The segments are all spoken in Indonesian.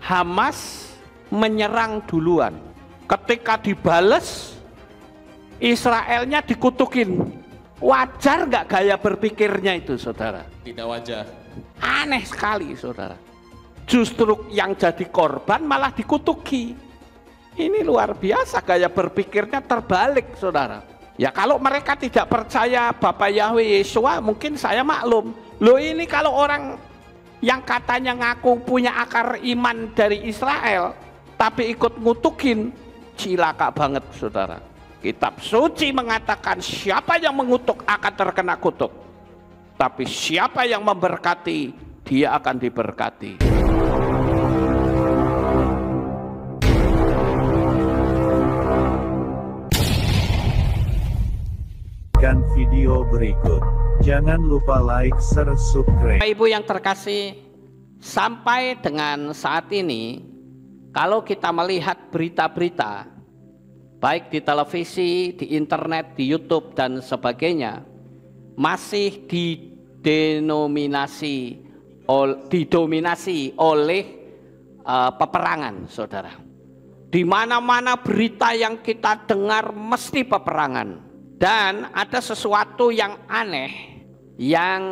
Hamas menyerang duluan. Ketika dibales, Israelnya dikutukin. Wajar nggak gaya berpikirnya itu, saudara? Tidak wajar. Aneh sekali, saudara. Justru yang jadi korban malah dikutuki. Ini luar biasa, gaya berpikirnya terbalik, saudara. Ya kalau mereka tidak percaya Bapak Yahweh Yeshua, mungkin saya maklum. Loh, ini kalau orang yang katanya ngaku punya akar iman dari Israel, tapi ikut ngutukin, cilaka banget, saudara. Kitab suci mengatakan siapa yang mengutuk akan terkena kutuk, tapi siapa yang memberkati, dia akan diberkati. Video berikut, jangan lupa like, share, subscribe. Ibu yang terkasih, sampai dengan saat ini kalau kita melihat berita-berita baik di televisi, di internet, di YouTube dan sebagainya, masih didominasi oleh peperangan, saudara. Di mana-mana berita yang kita dengar mesti peperangan. Dan ada sesuatu yang aneh yang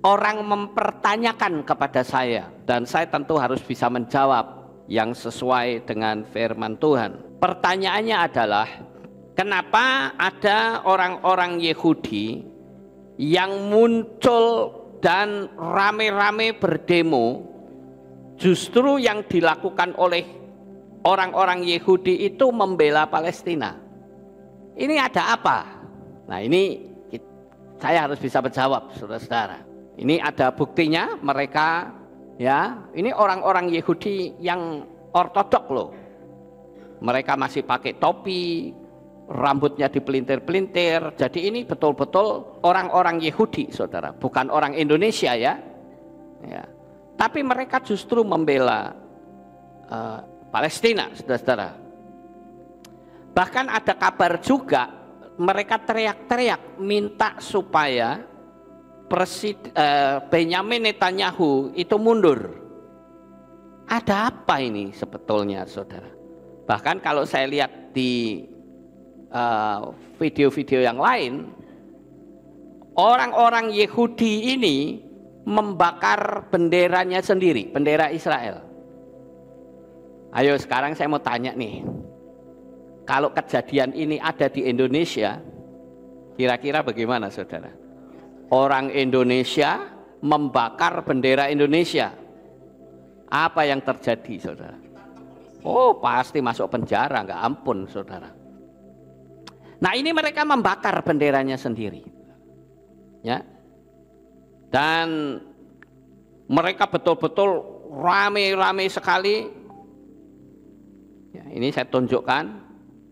orang mempertanyakan kepada saya, dan saya tentu harus bisa menjawab yang sesuai dengan firman Tuhan. Pertanyaannya adalah, kenapa ada orang-orang Yahudi yang muncul dan rame-rame berdemo, justru yang dilakukan oleh orang-orang Yahudi itu membela Palestina? Ini ada apa? Nah, ini saya harus bisa menjawab, saudara-saudara. Ini ada buktinya, mereka ya, ini orang-orang Yahudi yang ortodok loh. Mereka masih pakai topi, rambutnya dipelintir-pelintir. Jadi ini betul-betul orang-orang Yahudi, saudara, bukan orang Indonesia ya. Tapi mereka justru membela Palestina, saudara-saudara. Bahkan ada kabar juga, mereka teriak-teriak minta supaya Benyamin Netanyahu itu mundur. Ada apa ini sebetulnya, saudara? Bahkan kalau saya lihat di video-video yang lain, orang-orang Yahudi ini membakar benderanya sendiri, bendera Israel. Ayo sekarang saya mau tanya nih, kalau kejadian ini ada di Indonesia, kira-kira bagaimana, saudara? Orang Indonesia membakar bendera Indonesia, apa yang terjadi, saudara? Oh, pasti masuk penjara, nggak ampun, saudara. Nah, ini mereka membakar benderanya sendiri, ya. Dan mereka betul-betul rame-rame sekali. Ya, ini saya tunjukkan.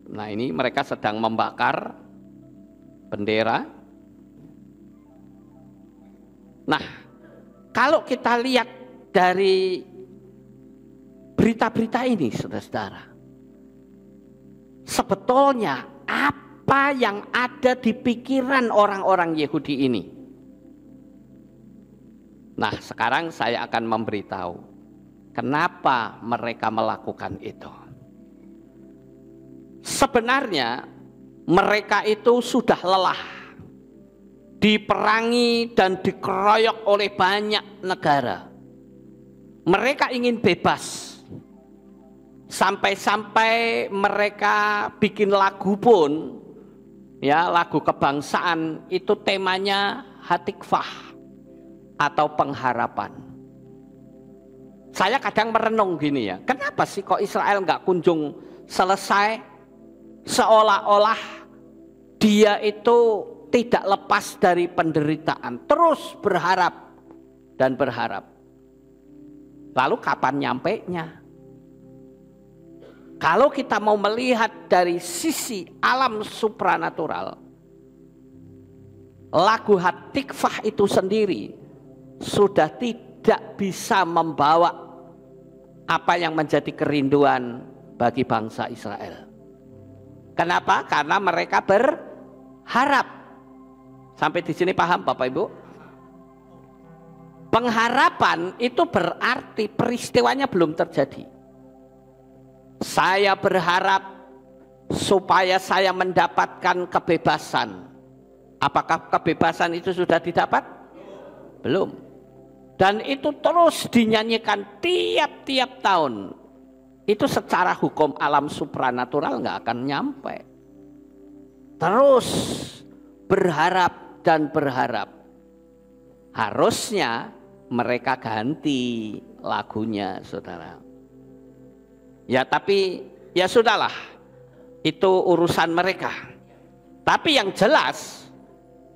Nah, ini mereka sedang membakar bendera. Nah, kalau kita lihat dari berita-berita ini, saudara-saudara, sebetulnya apa yang ada di pikiran orang-orang Yahudi ini? Nah, sekarang saya akan memberitahu kenapa mereka melakukan itu. Sebenarnya mereka itu sudah lelah diperangi dan dikeroyok oleh banyak negara. Mereka ingin bebas. Sampai-sampai mereka bikin lagu pun, ya, lagu kebangsaan itu temanya Hatikvah atau pengharapan. Saya kadang merenung gini ya, kenapa sih kok Israel nggak kunjung selesai? Seolah-olah dia itu tidak lepas dari penderitaan, terus berharap dan berharap. Lalu kapan nyampainya? Kalau kita mau melihat dari sisi alam supranatural, lagu Hatikvah itu sendiri sudah tidak bisa membawa apa yang menjadi kerinduan bagi bangsa Israel. Kenapa? Karena mereka berharap. Sampai di sini paham, Bapak Ibu? Pengharapan itu berarti peristiwanya belum terjadi. Saya berharap supaya saya mendapatkan kebebasan. Apakah kebebasan itu sudah didapat? Belum. Dan itu terus dinyanyikan tiap-tiap tahun. Itu secara hukum alam supranatural nggak akan nyampe. Terus berharap dan berharap. Harusnya mereka ganti lagunya, saudara. Ya tapi ya sudahlah, itu urusan mereka. Tapi yang jelas,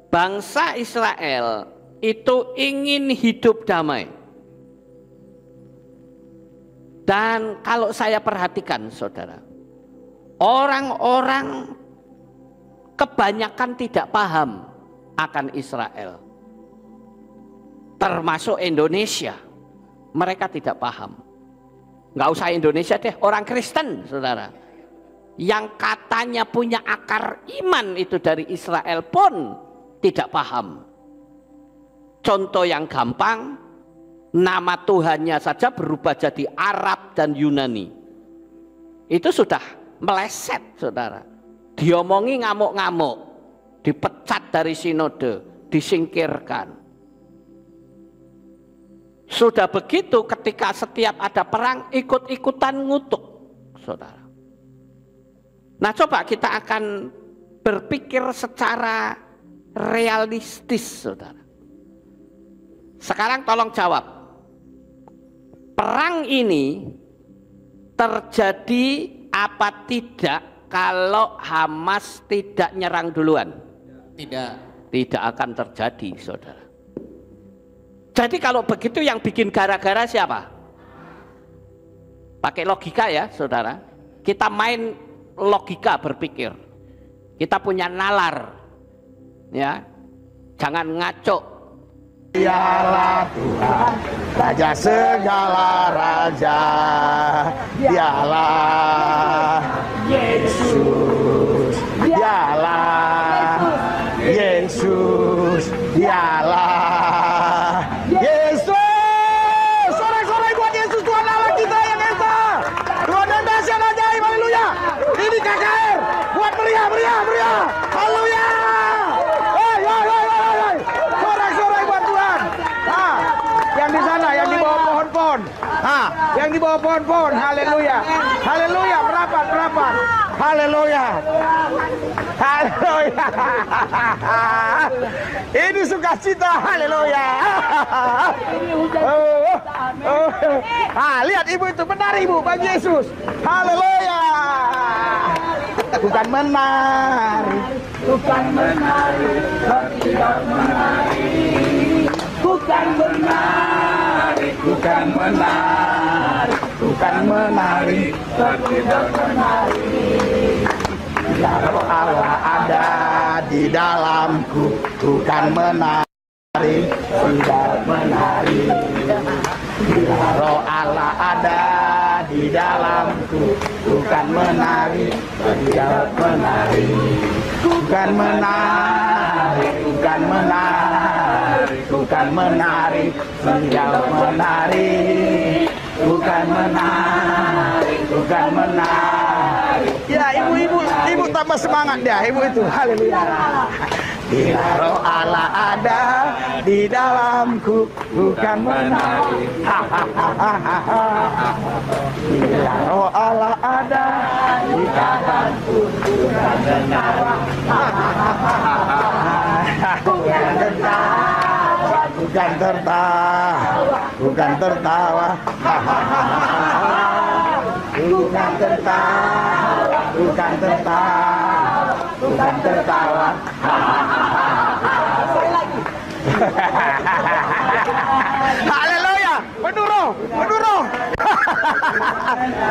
bangsa Israel itu ingin hidup damai. Dan kalau saya perhatikan, saudara, orang-orang kebanyakan tidak paham akan Israel. Termasuk Indonesia, mereka tidak paham. Nggak usah Indonesia deh, orang Kristen, saudara, yang katanya punya akar iman itu dari Israel pun tidak paham. Contoh yang gampang, nama Tuhannya saja berubah jadi Arab dan Yunani. Itu sudah meleset, saudara. Diomongi ngamuk-ngamuk, dipecat dari sinode, disingkirkan. Sudah begitu ketika setiap ada perang ikut-ikutan ngutuk, saudara. Nah coba kita akan berpikir secara realistis, saudara. Sekarang tolong jawab, perang ini terjadi apa tidak kalau Hamas tidak nyerang duluan? Tidak. Tidak akan terjadi, saudara. Jadi kalau begitu yang bikin gara-gara siapa? Pakai logika ya, saudara. Kita main logika berpikir. Kita punya nalar, ya. Jangan ngaco. Dialah Tuhan, Raja segala raja. Dialah Yesus. Dialah Yesus. Dialah Yesus. Sorak-sorai buat Yesus, Tuhan Allah kita yang esa. Tuhan yang dahsyat ajaib, haleluya. Ini KKR, buat meriah, meriah, meriah. Haleluya. Sorak-sorai buat Tuhan. Yang di sana, yang di bawah pohon-pohon. Yang di bawah pohon-pohon, haleluya. Haleluya, merapat, merapat. Haleluya. Haleluya. Ini sukacita, haleluya. Lihat ibu itu menari, ibu, bagi Yesus. Haleluya. Bukan menari, bukan menari, tidak menari. Bukan menari, bukan menari, bukan menari, tidak menari. Kalau Allah ada di dalamku, bukan menari, tidak menari. Kalau Allah ada di dalamku, bukan menari, tidak menari. Bukan menari, bukan menari, bukan menari, tidak menari. Bukan menari, bukan menari. Ya ibu tambah semangat dia, ibu itu, haleluya. Bila roh Allah ada di dalamku, bukan menari. Bila roh Allah ada di dalamku, bukan menari. Bukan tertawa, bukan tertawa, bukan tertawa. Bukan tertawa, bukan tertawa, bukan tertawa. Haleluya, penuh roh, penuh roh.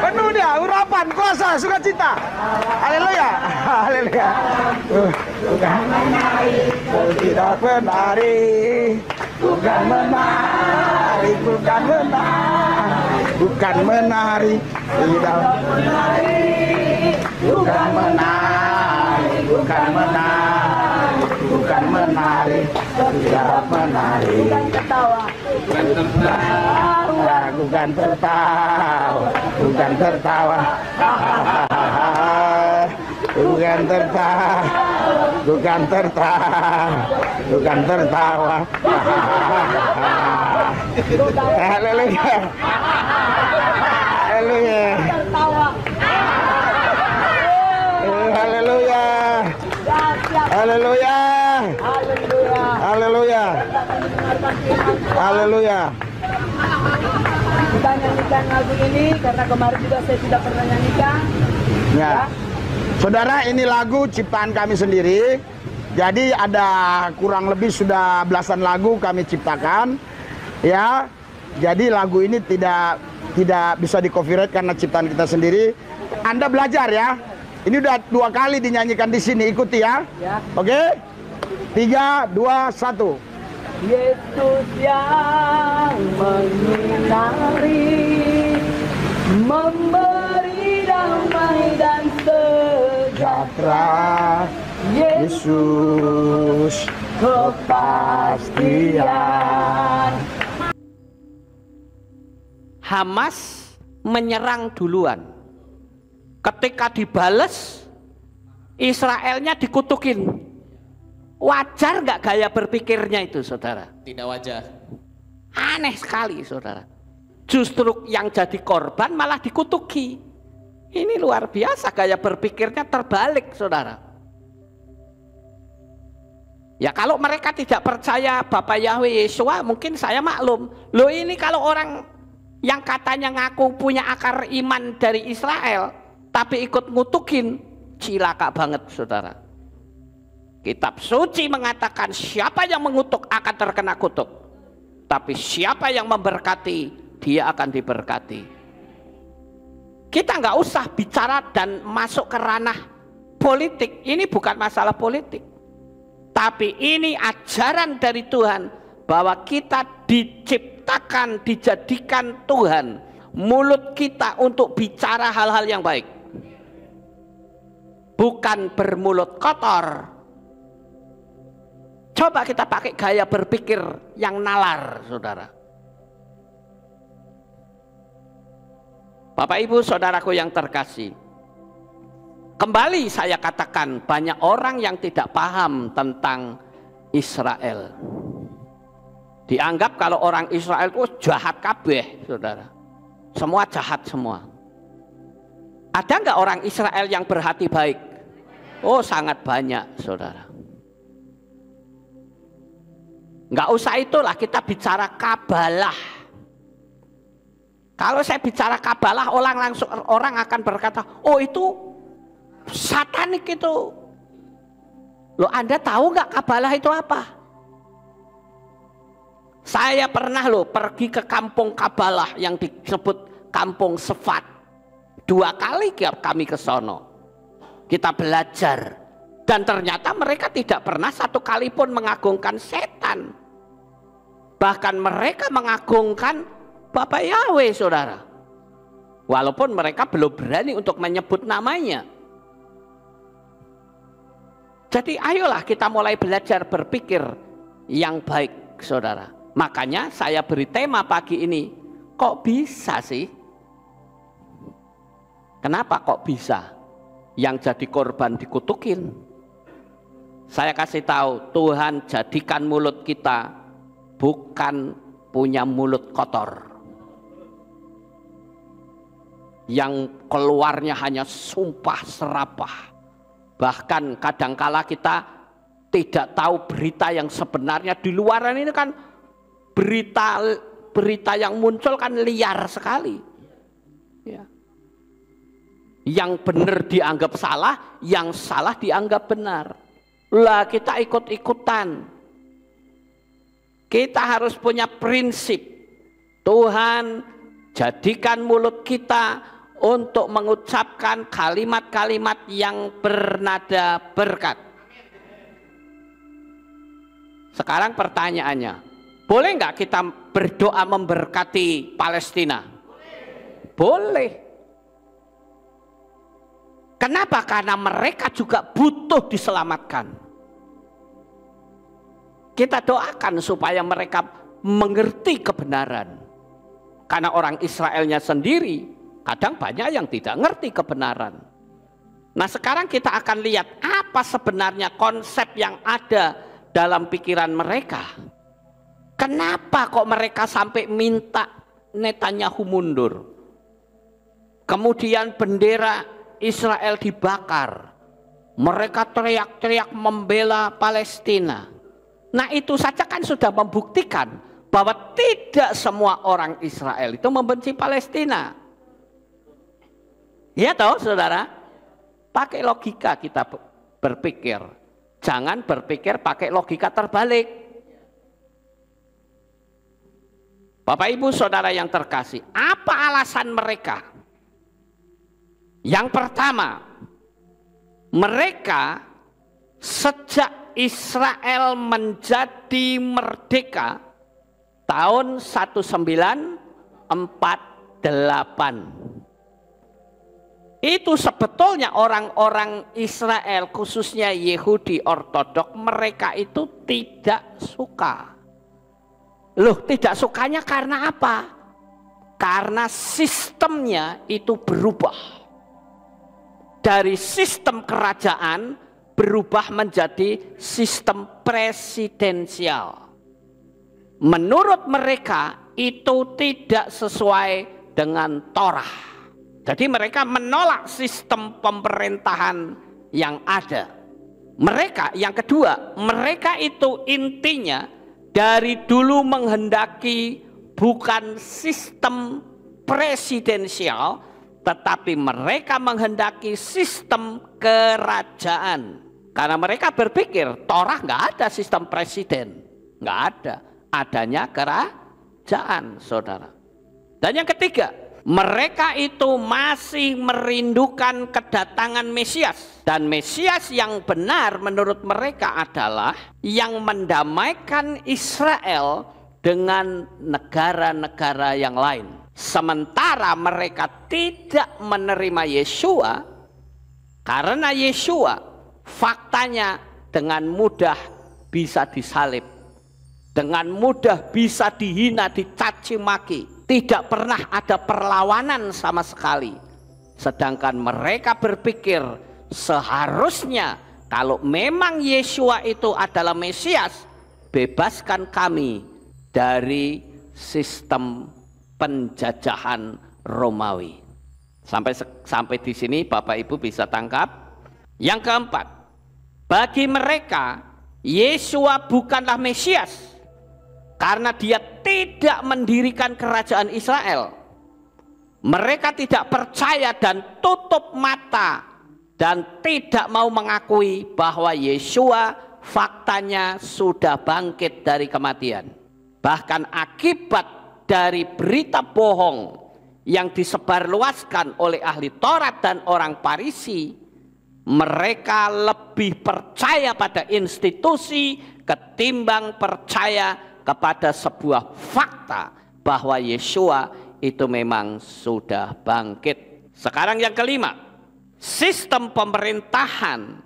Penuh dia, urapan, kuasa, sukacita. Haleluya, haleluya. Bukan menari, tidak menari. Bukan menari, bukan menari. Bukan menari, tidak menari. Bukan menari, bukan menari. Bukan menari, tidak menari. Bukan ketawa, bukan tertawa. Aku kan tertawa, bukan tertawa. Bukan tertawa, bukan tertawa, bukan tertawa. Haleluya. Haleluya. Haleluya. Haleluya. Haleluya. Haleluya. Kita nyanyikan lagu ini karena kemarin juga saya tidak pernah nyanyikan. Ya. Saudara, ini lagu ciptaan kami sendiri. Jadi ada kurang lebih sudah belasan lagu kami ciptakan. Ya. Jadi lagu ini tidak bisa di copyright karena ciptaan kita sendiri. Anda belajar ya. Ini udah 2 kali dinyanyikan di sini, ikuti ya. Ya. Oke? 3, 2, 1. Yesus yang menyinari, memberi damai dan sejahtera. Yesus kepastian. Hamas menyerang duluan. Ketika dibales, Israelnya dikutukin. Wajar nggak gaya berpikirnya itu, saudara? Tidak wajar. Aneh sekali, saudara. Justru yang jadi korban malah dikutuki. Ini luar biasa, gaya berpikirnya terbalik, saudara. Ya kalau mereka tidak percaya Bapak Yahweh Yeshua, mungkin saya maklum. Loh, ini kalau orang yang katanya ngaku punya akar iman dari Israel, tapi ikut ngutukin, cilaka banget, saudara. Kitab suci mengatakan siapa yang mengutuk akan terkena kutuk, tapi siapa yang memberkati dia akan diberkati. Kita nggak usah bicara dan masuk ke ranah politik. Ini bukan masalah politik, tapi ini ajaran dari Tuhan bahwa kita diciptakan, dijadikan Tuhan mulut kita untuk bicara hal-hal yang baik, bukan bermulut kotor. Coba kita pakai gaya berpikir yang nalar, saudara. Bapak Ibu saudaraku yang terkasih, kembali saya katakan banyak orang yang tidak paham tentang Israel. Dianggap kalau orang Israel itu jahat kabeh, saudara. Semua jahat semua. Ada nggak orang Israel yang berhati baik? Oh, sangat banyak, saudara. Nggak usah itulah, kita bicara kabalah. Kalau saya bicara kabalah, orang akan berkata, oh itu satanik itu. Loh, Anda tahu nggak kabalah itu apa? Saya pernah pergi ke kampung kabalah yang disebut kampung Sefat. 2 kali kami ke sono. Kita belajar. Dan ternyata mereka tidak pernah satu kali pun mengagungkan setan. Bahkan mereka mengagungkan Bapak Yahweh, saudara. Walaupun mereka belum berani untuk menyebut namanya. Jadi ayolah kita mulai belajar berpikir yang baik, saudara. Makanya saya beri tema pagi ini, kok bisa sih? Kenapa kok bisa? Yang jadi korban dikutukin. Saya kasih tahu, Tuhan jadikan mulut kita bukan punya mulut kotor. Yang keluarnya hanya sumpah serapah. Bahkan kadangkala kita tidak tahu berita yang sebenarnya. Di luaran ini kan berita yang muncul kan liar sekali. Ya. Yang benar dianggap salah, yang salah dianggap benar. Lah kita ikut-ikutan. Kita harus punya prinsip. Tuhan jadikan mulut kita untuk mengucapkan kalimat-kalimat yang bernada berkat. Sekarang pertanyaannya, boleh nggak kita berdoa memberkati Palestina? Boleh. Kenapa? Karena mereka juga butuh diselamatkan. Kita doakan supaya mereka mengerti kebenaran. Karena orang Israelnya sendiri kadang banyak yang tidak ngerti kebenaran. Nah, sekarang kita akan lihat apa sebenarnya konsep yang ada dalam pikiran mereka. Kenapa kok mereka sampai minta Netanyahu mundur? Kemudian bendera Israel dibakar. Mereka teriak-teriak membela Palestina. Nah, itu saja kan sudah membuktikan bahwa tidak semua orang Israel itu membenci Palestina. Ya toh, saudara? Pakai logika kita berpikir. Jangan berpikir pakai logika terbalik. Bapak Ibu Saudara yang terkasih, apa alasan mereka? Yang pertama, mereka sejak Israel menjadi merdeka tahun 1948. Itu sebetulnya orang-orang Israel, khususnya Yahudi Ortodok, mereka itu tidak suka. Loh, tidak sukanya karena apa? Karena sistemnya itu berubah. Dari sistem kerajaan berubah menjadi sistem presidensial. Menurut mereka itu tidak sesuai dengan Torah. Jadi mereka menolak sistem pemerintahan yang ada. Mereka, yang kedua, mereka itu intinya dari dulu menghendaki bukan sistem presidensial, tetapi mereka menghendaki sistem kerajaan. Karena mereka berpikir Torah nggak ada sistem presiden, nggak ada, adanya kerajaan, saudara. Dan yang ketiga, mereka itu masih merindukan kedatangan Mesias. Dan Mesias yang benar menurut mereka adalah yang mendamaikan Israel dengan negara-negara yang lain. Sementara mereka tidak menerima Yeshua, karena Yeshua faktanya dengan mudah bisa disalib, dengan mudah bisa dihina, dicaci maki. Tidak pernah ada perlawanan sama sekali. Sedangkan mereka berpikir seharusnya kalau memang Yeshua itu adalah Mesias, bebaskan kami dari sistem penjajahan Romawi. Sampai di sini Bapak Ibu bisa tangkap. Yang keempat, bagi mereka Yeshua bukanlah Mesias. Karena dia tidak mendirikan kerajaan Israel. Mereka tidak percaya dan tutup mata dan tidak mau mengakui bahwa Yeshua faktanya sudah bangkit dari kematian. Bahkan akibat dari berita bohong yang disebarluaskan oleh ahli Taurat dan orang Farisi, mereka lebih percaya pada institusi ketimbang percaya kepada sebuah fakta bahwa Yeshua itu memang sudah bangkit. Sekarang yang kelima, sistem pemerintahan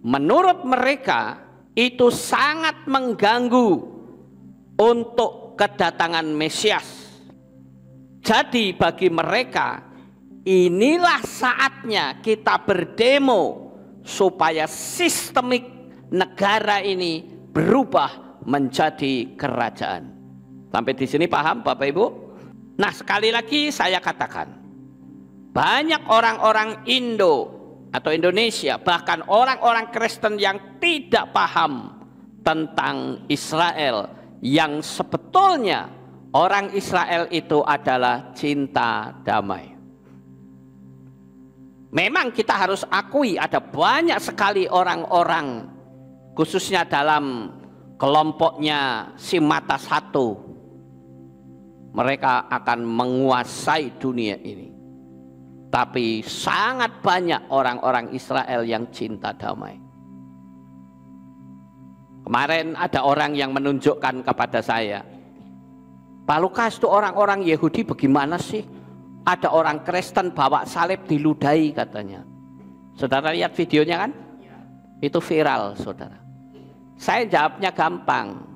menurut mereka itu sangat mengganggu untuk kedatangan Mesias. Jadi bagi mereka inilah saatnya kita berdemo supaya sistemik negara ini berubah menjadi kerajaan. Sampai di sini paham Bapak Ibu? Nah, sekali lagi saya katakan, banyak orang-orang Indo atau Indonesia, bahkan orang-orang Kristen yang tidak paham tentang Israel, yang sebetulnya orang Israel itu adalah cinta damai. Memang kita harus akui ada banyak sekali orang-orang, khususnya dalam kelompoknya si mata satu, mereka akan menguasai dunia ini. Tapi sangat banyak orang-orang Israel yang cinta damai. Kemarin ada orang yang menunjukkan kepada saya, Pak Lukas, itu orang-orang Yahudi bagaimana sih? Ada orang Kristen bawa salib diludahi katanya. Saudara lihat videonya kan? Itu viral, saudara. Saya jawabnya gampang.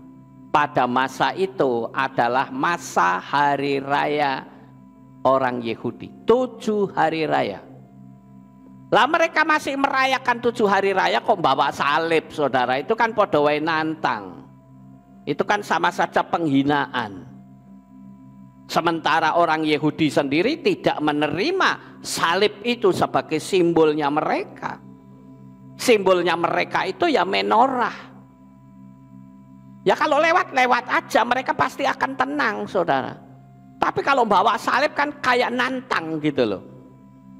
pada masa itu adalah masa hari raya orang Yahudi, 7 hari raya. Lah mereka masih merayakan 7 hari raya kok bawa salib, saudara. Itu kan podo wae nantang. Itu kan sama saja penghinaan. Sementara orang Yahudi sendiri tidak menerima salib itu sebagai simbolnya mereka. Simbolnya mereka itu ya menorah. Ya kalau lewat-lewat aja mereka pasti akan tenang, saudara. Tapi kalau bawa salib kan kayak nantang gitu loh.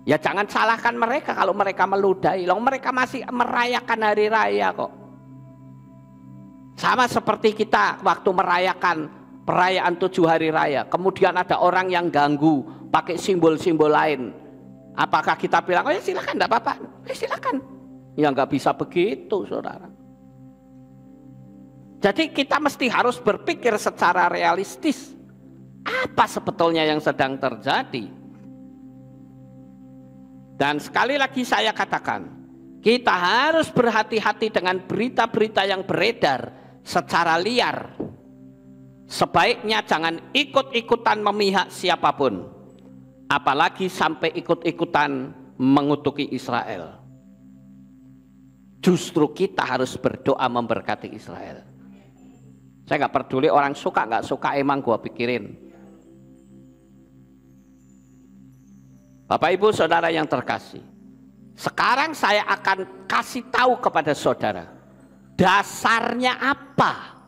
Ya jangan salahkan mereka kalau mereka meludahi. Loh, mereka masih merayakan hari raya kok. Sama seperti kita waktu merayakan perayaan 7 hari raya. Kemudian ada orang yang ganggu pakai simbol-simbol lain. Apakah kita bilang, oh ya silakan, enggak apa-apa. Silakan. Ya nggak bisa begitu, saudara. Jadi kita mesti harus berpikir secara realistis. Apa sebetulnya yang sedang terjadi? Dan sekali lagi saya katakan, kita harus berhati-hati dengan berita-berita yang beredar secara liar. Sebaiknya jangan ikut-ikutan memihak siapapun, apalagi sampai ikut-ikutan mengutuki Israel. Justru kita harus berdoa memberkati Israel. Saya nggak peduli orang suka nggak suka, emang gua pikirin. Bapak Ibu Saudara yang terkasih, sekarang saya akan kasih tahu kepada saudara, dasarnya apa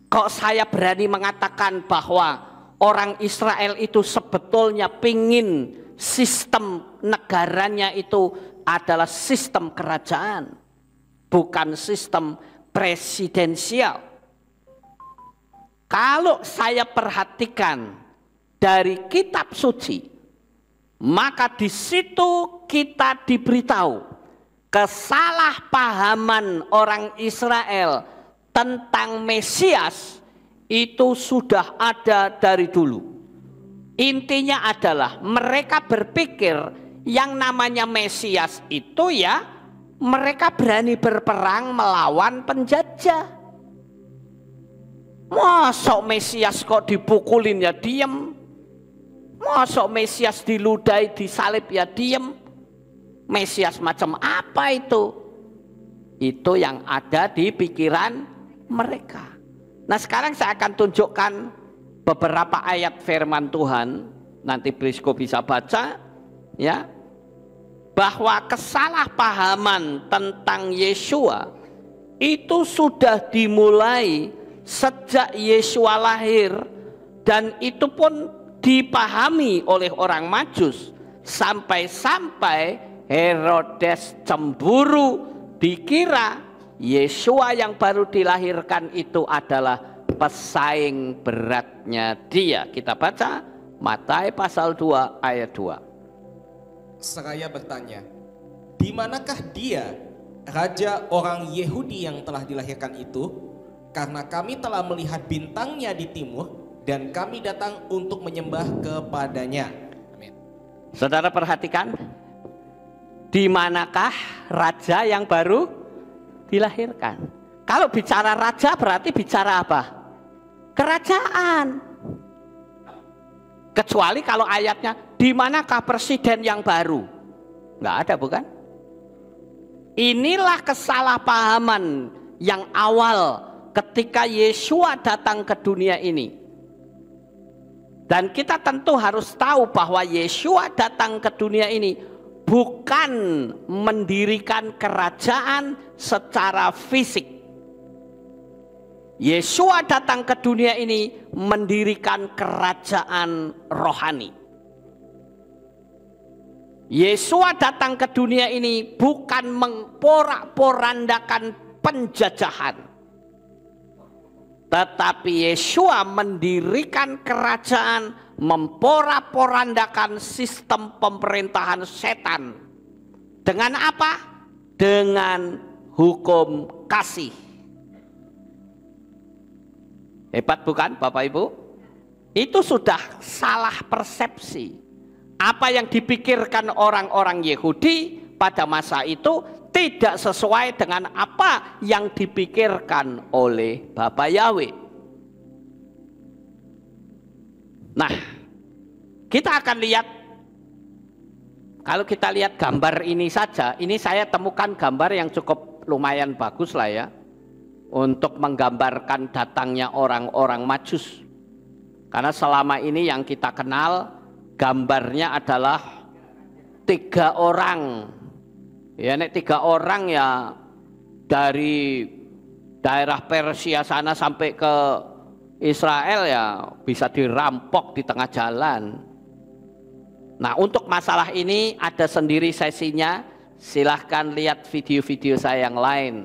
kok saya berani mengatakan bahwa orang Israel itu sebetulnya pingin sistem negaranya itu adalah sistem kerajaan, bukan sistem presidensial. Kalau saya perhatikan dari kitab suci, maka di situ kita diberitahu kesalahpahaman orang Israel tentang Mesias itu sudah ada dari dulu. Intinya adalah mereka berpikir yang namanya Mesias itu ya mereka berani berperang melawan penjajah. Masa Mesias kok dipukulin ya diem? Masa Mesias diludai, disalib ya diem? Mesias macam apa itu? Itu yang ada di pikiran mereka. Nah sekarang saya akan tunjukkan beberapa ayat firman Tuhan. Nanti Brisco bisa baca ya, bahwa kesalahpahaman tentang Yesua itu sudah dimulai sejak Yesua lahir, dan itu pun dipahami oleh orang Majus sampai-sampai Herodes cemburu, dikira Yesua yang baru dilahirkan itu adalah pesaing beratnya dia. Kita baca Matius pasal 2 ayat 2. Seraya bertanya, di manakah dia, raja orang Yahudi yang telah dilahirkan itu? Karena kami telah melihat bintangnya di timur, dan kami datang untuk menyembah kepadanya. Amin. Saudara perhatikan, di manakah raja yang baru dilahirkan? Kalau bicara raja berarti bicara apa? Kerajaan. Kecuali kalau ayatnya, di manakah presiden yang baru? Nggak ada, bukan? Inilah kesalahpahaman yang awal ketika Yesua datang ke dunia ini. Dan kita tentu harus tahu bahwa Yesua datang ke dunia ini bukan mendirikan kerajaan secara fisik. Yesua datang ke dunia ini mendirikan kerajaan rohani. Yesua datang ke dunia ini bukan memporak-porandakan penjajahan, tetapi Yesua mendirikan kerajaan, memporak-porandakan sistem pemerintahan setan. Dengan apa? Dengan hukum kasih. Hebat bukan Bapak Ibu? Itu sudah salah persepsi. Apa yang dipikirkan orang-orang Yahudi pada masa itu tidak sesuai dengan apa yang dipikirkan oleh Bapa Yahweh. Nah, kita akan lihat, kalau kita lihat gambar ini saja, ini saya temukan gambar yang cukup lumayan bagus lah ya, untuk menggambarkan datangnya orang-orang Majus. Karena selama ini yang kita kenal, gambarnya adalah 3 orang. Ya, nek 3 orang ya dari daerah Persia sana sampai ke Israel ya bisa dirampok di tengah jalan. Nah, untuk masalah ini ada sendiri sesinya. Silahkan lihat video-video saya yang lain.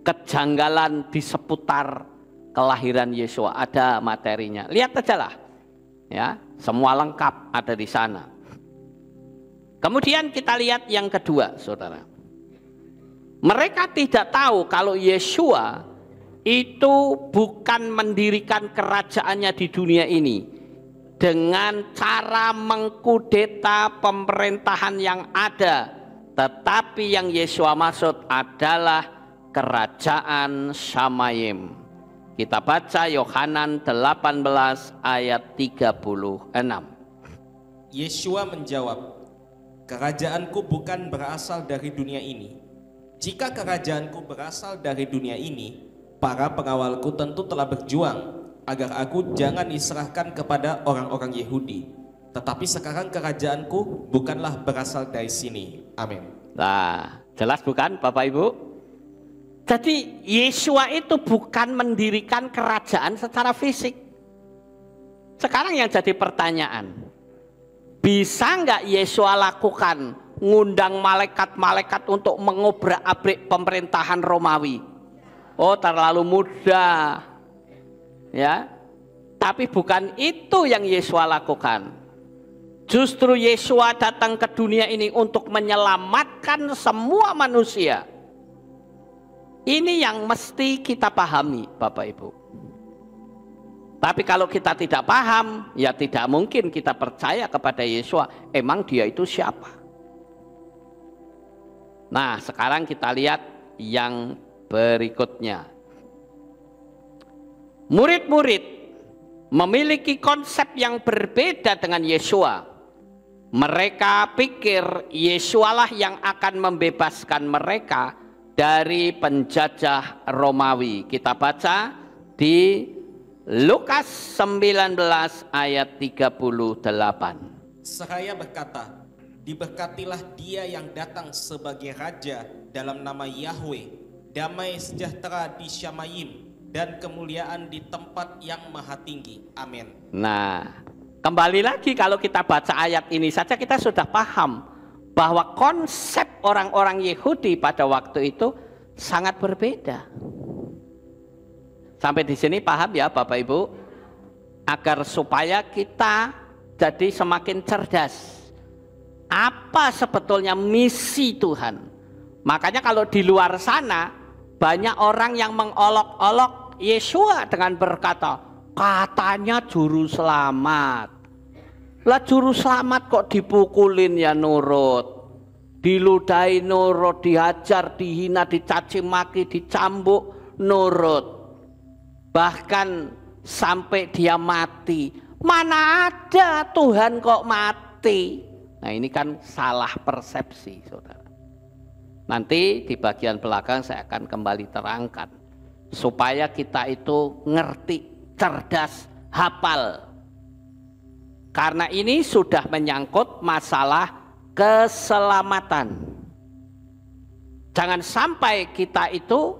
Kejanggalan di seputar kelahiran Yesua, ada materinya. Lihat aja lah. Ya, semua lengkap ada di sana. Kemudian kita lihat yang kedua, saudara. Mereka tidak tahu kalau Yesua itu bukan mendirikan kerajaannya di dunia ini dengan cara mengkudeta pemerintahan yang ada, tetapi yang Yesua maksud adalah kerajaan Shamayim. Kita baca Yohanan 18 ayat 36. Yesua menjawab, "Kerajaanku bukan berasal dari dunia ini. Jika kerajaanku berasal dari dunia ini, para pengawalku tentu telah berjuang agar aku jangan diserahkan kepada orang-orang Yahudi. Tetapi sekarang kerajaanku bukanlah berasal dari sini." Amin. Nah, jelas bukan Bapak Ibu? Jadi Yesua itu bukan mendirikan kerajaan secara fisik. Sekarang yang jadi pertanyaan, bisa nggak Yesua lakukan ngundang malaikat-malaikat untuk mengobrak-abrik pemerintahan Romawi? Oh, terlalu mudah. Ya, tapi bukan itu yang Yesua lakukan. Justru Yesua datang ke dunia ini untuk menyelamatkan semua manusia. Ini yang mesti kita pahami, Bapak Ibu. Tapi kalau kita tidak paham, ya tidak mungkin kita percaya kepada Yesua. Emang dia itu siapa? Nah, sekarang kita lihat yang berikutnya. Murid-murid memiliki konsep yang berbeda dengan Yesua. Mereka pikir Yesualah yang akan membebaskan mereka dari penjajah Romawi. Kita baca di Lukas 19 ayat 38. Seraya berkata, "Diberkatilah dia yang datang sebagai raja dalam nama Yahweh, damai sejahtera di Shamayim, dan kemuliaan di tempat yang maha tinggi." Amin. Nah, kembali lagi kalau kita baca ayat ini saja kita sudah paham bahwa konsep orang-orang Yahudi pada waktu itu sangat berbeda. Sampai di sini paham ya Bapak Ibu? Agar supaya kita jadi semakin cerdas. Apa sebetulnya misi Tuhan? Makanya kalau di luar sana banyak orang yang mengolok-olok Yesua dengan berkata, katanya juru selamat. Lah juru selamat kok dipukulin ya nurut, diludahi nurut, dihajar, dihina, dicaci maki, dicambuk nurut, bahkan sampai dia mati. Mana ada Tuhan kok mati? Nah, ini kan salah persepsi, saudara. Nanti di bagian belakang saya akan kembali terangkan supaya kita itu ngerti, cerdas, hafal. Karena ini sudah menyangkut masalah keselamatan. Jangan sampai kita itu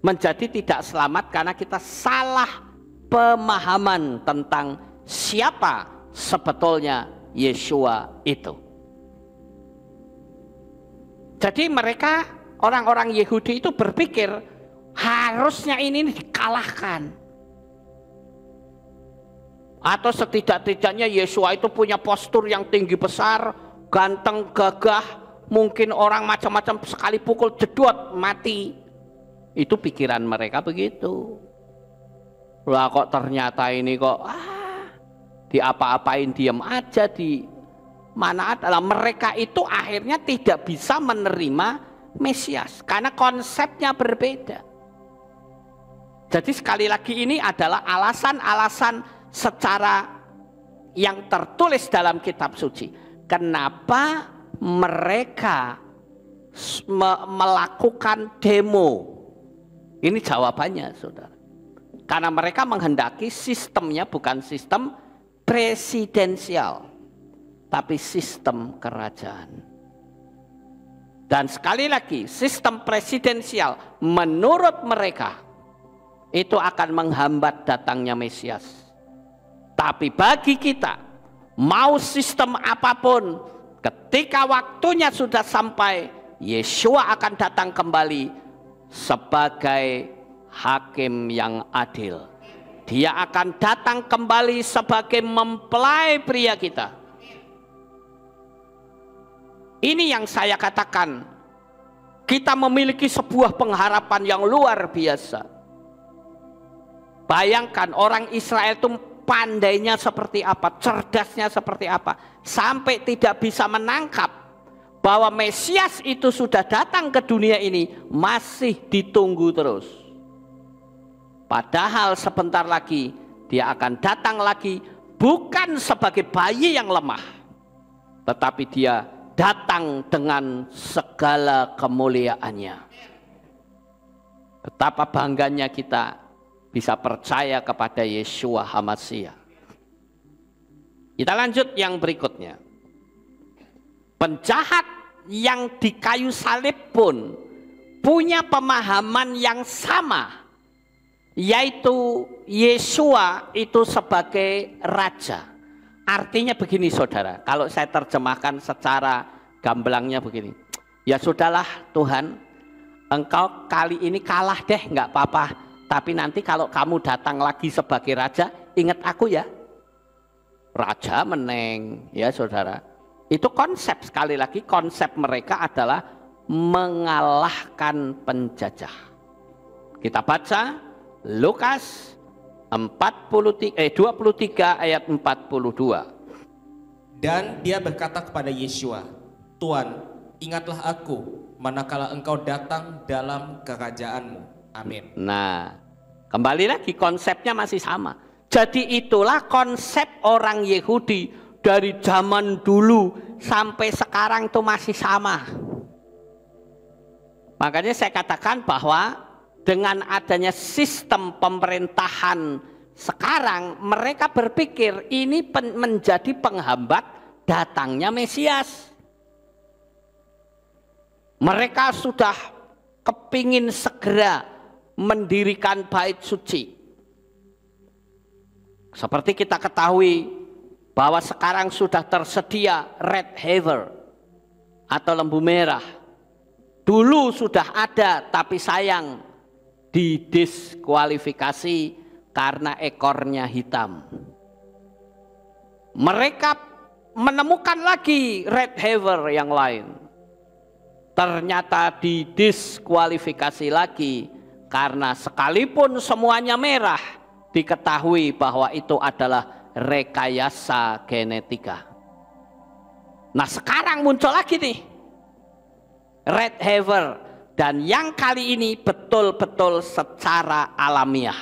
menjadi tidak selamat karena kita salah pemahaman tentang siapa sebetulnya Yesua itu. Jadi mereka, orang-orang Yahudi itu berpikir harusnya ini dikalahkan. Atau setidak-tidaknya Yesua itu punya postur yang tinggi besar, ganteng, gagah, mungkin orang macam-macam sekali pukul jedot mati. Itu pikiran mereka begitu. Lah kok ternyata ini kok diapa-apain, diam aja, di mana adalah mereka itu akhirnya tidak bisa menerima Mesias karena konsepnya berbeda. Jadi sekali lagi ini adalah alasan-alasan secara yang tertulis dalam kitab suci. Kenapa mereka melakukan demo? Ini jawabannya, saudara. Karena mereka menghendaki sistemnya bukan sistem presidensial, tapi sistem kerajaan. Dan sekali lagi, sistem presidensial menurut mereka itu akan menghambat datangnya Mesias. Tapi bagi kita, mau sistem apapun, ketika waktunya sudah sampai, Yeshua akan datang kembali sebagai hakim yang adil. Dia akan datang kembali sebagai mempelai pria kita. Ini yang saya katakan, kita memiliki sebuah pengharapan yang luar biasa. Bayangkan orang Israel itu pandainya seperti apa, cerdasnya seperti apa, sampai tidak bisa menangkap bahwa Mesias itu sudah datang ke dunia ini, masih ditunggu terus. Padahal sebentar lagi dia akan datang lagi, bukan sebagai bayi yang lemah, tetapi dia datang dengan segala kemuliaannya. Betapa bangganya kita bisa percaya kepada Yeshua HaMashiach. Kita lanjut yang berikutnya. Penjahat yang di kayu salib pun punya pemahaman yang sama, yaitu Yeshua itu sebagai raja. Artinya begini saudara, kalau saya terjemahkan secara gamblangnya begini. Ya sudahlah Tuhan, engkau kali ini kalah deh, nggak apa-apa. Tapi nanti kalau kamu datang lagi sebagai raja, ingat aku ya. Raja meneng, ya saudara. Itu konsep, sekali lagi konsep mereka adalah mengalahkan penjajah. Kita baca Lukas 23 ayat 42. Dan dia berkata kepada Yeshua, Tuhan, ingatlah aku manakala engkau datang dalam kerajaanmu. Amin. Nah, kembali lagi konsepnya masih sama. Jadi itulah konsep orang Yahudi dari zaman dulu sampai sekarang itu masih sama. Makanya saya katakan bahwa dengan adanya sistem pemerintahan sekarang, mereka berpikir ini menjadi penghambat datangnya Mesias. Mereka sudah kepingin segera mendirikan bait suci. Seperti kita ketahui bahwa sekarang sudah tersedia red heifer atau lembu merah. Dulu sudah ada, tapi sayang didiskualifikasi karena ekornya hitam. Mereka menemukan lagi red heifer yang lain. Ternyata didiskualifikasi lagi karena sekalipun semuanya merah, diketahui bahwa itu adalah rekayasa genetika. Nah sekarang muncul lagi nih red heifer, dan yang kali ini betul-betul secara alamiah.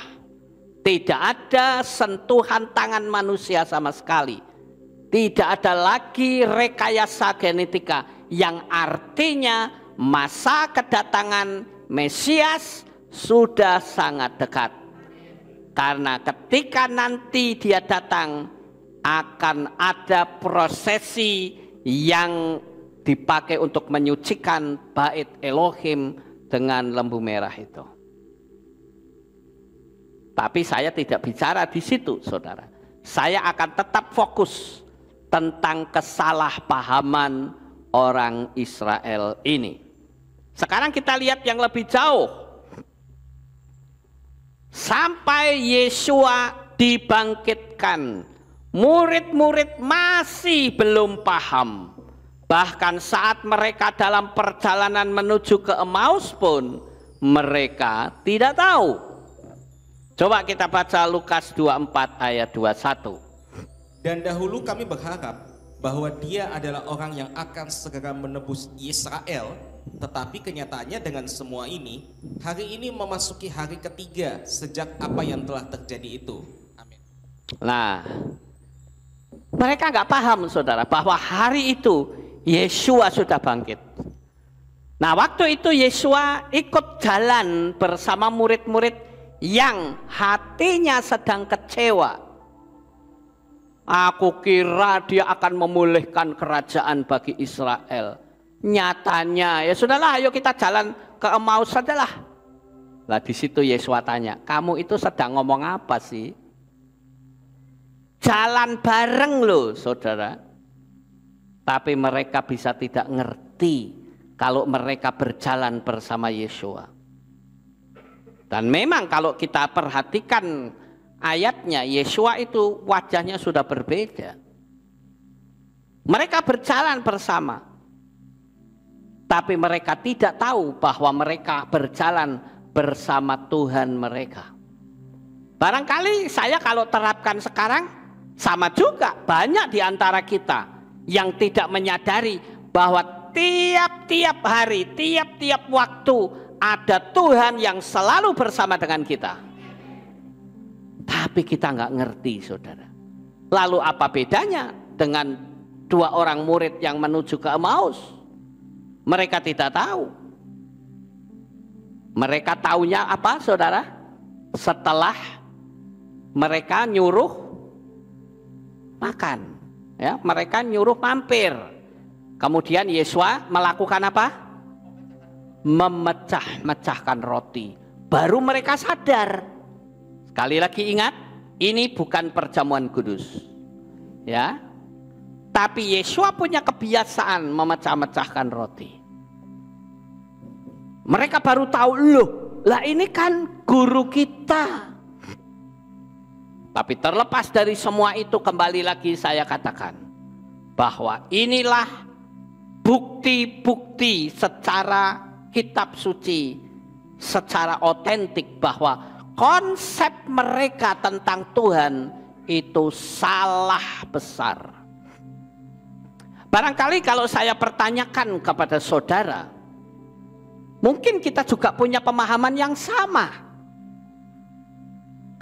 Tidak ada sentuhan tangan manusia sama sekali. Tidak ada lagi rekayasa genetika, yang artinya masa kedatangan Mesias sudah sangat dekat. Karena ketika nanti dia datang, akan ada prosesi yang dipakai untuk menyucikan bait Elohim dengan lembu merah itu. Tapi saya tidak bicara di situ, saudara. Saya akan tetap fokus tentang kesalahpahaman orang Israel ini. Sekarang kita lihat yang lebih jauh. Sampai Yeshua dibangkitkan, murid-murid masih belum paham. Bahkan saat mereka dalam perjalanan menuju ke Emmaus pun mereka tidak tahu. Coba kita baca Lukas 24 ayat 21. Dan dahulu kami berharap bahwa dia adalah orang yang akan segera menebus Israel Tetapi kenyataannya dengan semua ini, hari ini memasuki hari ketiga sejak apa yang telah terjadi itu. Amin. Nah, mereka nggak paham saudara bahwa hari itu Yesua sudah bangkit. Nah, waktu itu Yesua ikut jalan bersama murid-murid yang hatinya sedang kecewa. Aku kira dia akan memulihkan kerajaan bagi Israel. Nyatanya, ya sudahlah, ayo kita jalan ke Emmaus sajalah. Lah di situ Yesua tanya, kamu itu sedang ngomong apa sih? Jalan bareng loh, saudara. Tapi mereka bisa tidak ngerti kalau mereka berjalan bersama Yesua. Dan memang kalau kita perhatikan ayatnya, Yesua itu wajahnya sudah berbeda. Mereka berjalan bersama. Tapi mereka tidak tahu bahwa mereka berjalan bersama Tuhan mereka. Barangkali saya kalau terapkan sekarang sama juga. Banyak di antara kita yang tidak menyadari bahwa tiap-tiap hari, tiap-tiap waktu ada Tuhan yang selalu bersama dengan kita. Tapi kita nggak ngerti, saudara. Lalu apa bedanya dengan dua orang murid yang menuju ke Emmaus? Mereka tidak tahu. Mereka taunya apa, saudara? Setelah mereka nyuruh makan, ya, mereka nyuruh mampir. Kemudian Yesua melakukan apa? Memecah-mecahkan roti. Baru mereka sadar. Sekali lagi ingat, ini bukan perjamuan kudus, ya. Tapi Yesua punya kebiasaan memecah-mecahkan roti. Mereka baru tahu, loh, lah ini kan guru kita. Tapi terlepas dari semua itu, kembali lagi saya katakan bahwa inilah bukti-bukti secara kitab suci, secara otentik bahwa konsep mereka tentang Tuhan itu salah besar. Barangkali kalau saya pertanyakan kepada saudara, mungkin kita juga punya pemahaman yang sama.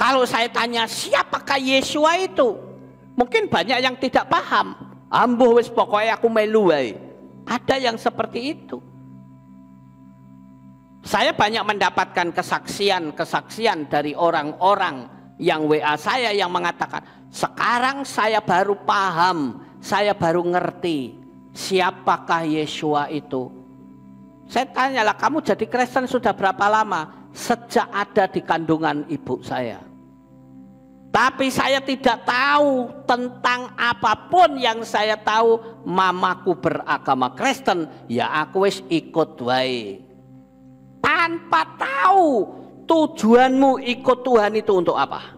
Kalau saya tanya siapakah Yesua itu, mungkin banyak yang tidak paham. Ambuh wis pokoknya aku melu wae. Ada yang seperti itu. Saya banyak mendapatkan kesaksian dari orang-orang yang WA saya yang mengatakan, sekarang saya baru paham, saya baru ngerti siapakah Yesua itu. Saya tanyalah, kamu jadi Kristen sudah berapa lama? Sejak ada di kandungan ibu saya. Tapi saya tidak tahu tentang apapun. Yang saya tahu, mamaku beragama Kristen, ya aku wis ikut wae. Tanpa tahu tujuanmu ikut Tuhan itu untuk apa.